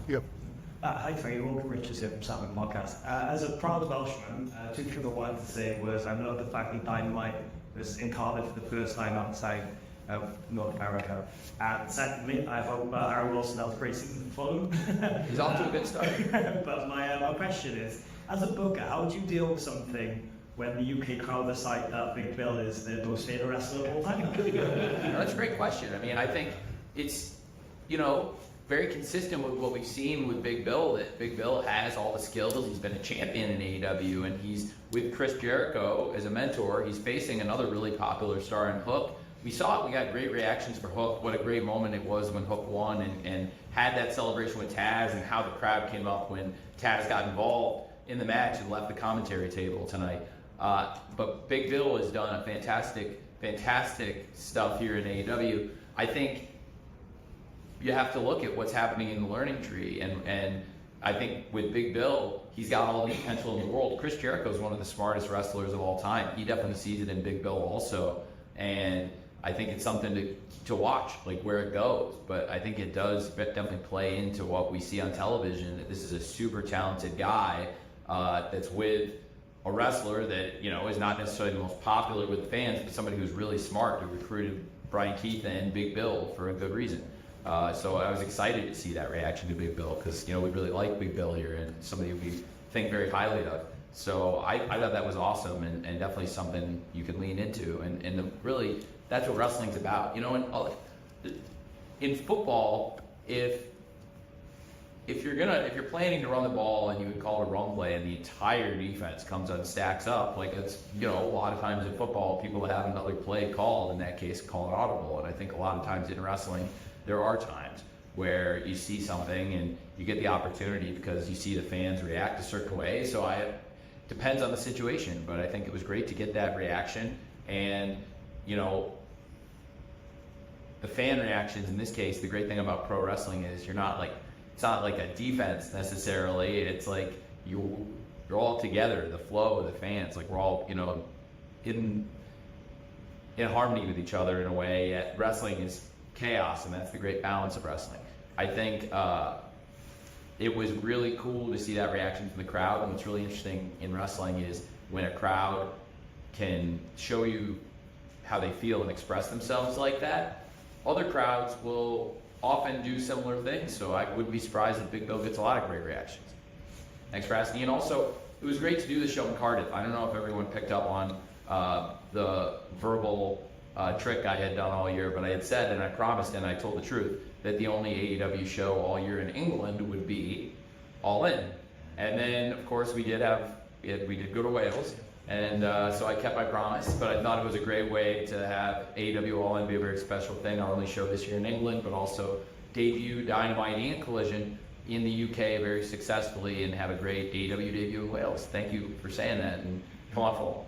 Yep. Hi, Frank. Welcome, Richard here from Salmon Podcast. As a proud Welshman, two things I wanted to say was I love the fact that Dynamite was in Cardiff for the first time outside of North America. And secondly, I hope Aaron Wilson has great season for Fulham. He's off to a good start. But my question is, as a booker, how would you deal with something when the UK crowd decide that Big Bill is the most favorite wrestler of all time? That's a great question. I mean, I think it's, very consistent with what we've seen with Big Bill, that Big Bill has all the skills. He's been a champion in AEW, and he's with Chris Jericho as a mentor. He's facing another really popular star in Hook. We saw it. We got great reactions for Hook. What a great moment it was when Hook won and had that celebration with Taz, and how the crowd came up when Taz got involved in the match and left the commentary table tonight. But Big Bill has done a fantastic stuff here in AEW. I think you have to look at what's happening in the learning tree, and I think with Big Bill, he's got all the potential in the world. Chris Jericho is one of the smartest wrestlers of all time. He definitely sees it in Big Bill also, and I think it's something to watch, like where it goes. But I think it does definitely play into what we see on television, that this is a super talented guy that's with a wrestler that is not necessarily the most popular with the fans, but somebody who's really smart, who recruited Brian Keith and Big Bill for a good reason. So I was excited to see that reaction to Big Bill, because we really like Big Bill here, and somebody we think very highly of. So I thought that was awesome, and definitely something you could lean into, and really that's what wrestling's about. In football, if you're planning to run the ball and you would call it a run play and the entire defense comes and stacks up, like it's a lot of times in football people have another play called, in that case call an audible. And I think a lot of times in wrestling there are times where you see something and you get the opportunity because you see the fans react a certain way. So it depends on the situation, but I think it was great to get that reaction. And the fan reactions in this case, the great thing about pro wrestling is it's not like a defense necessarily. It's like you're all together, the flow of the fans, like we're all in harmony with each other in a way. Yet wrestling is chaos, and that's the great balance of wrestling. I think it was really cool to see that reaction from the crowd. And what's really interesting in wrestling is when a crowd can show you how they feel and express themselves like that, other crowds will often do similar things. So I wouldn't be surprised if Big Bill gets a lot of great reactions. Thanks for asking. And also, it was great to do the show in Cardiff. I don't know if everyone picked up on the verbal trick I had done all year, but I had said, and I promised, and I told the truth, that the only AEW show all year in England would be All In. And then, of course, we did go to Wales, and so I kept my promise, but I thought it was a great way to have AEW All In be a very special thing, not only show this year in England, but also debut Dynamite and Collision in the UK very successfully and have a great AEW debut in Wales. Thank you for saying that, and come on, Fulham.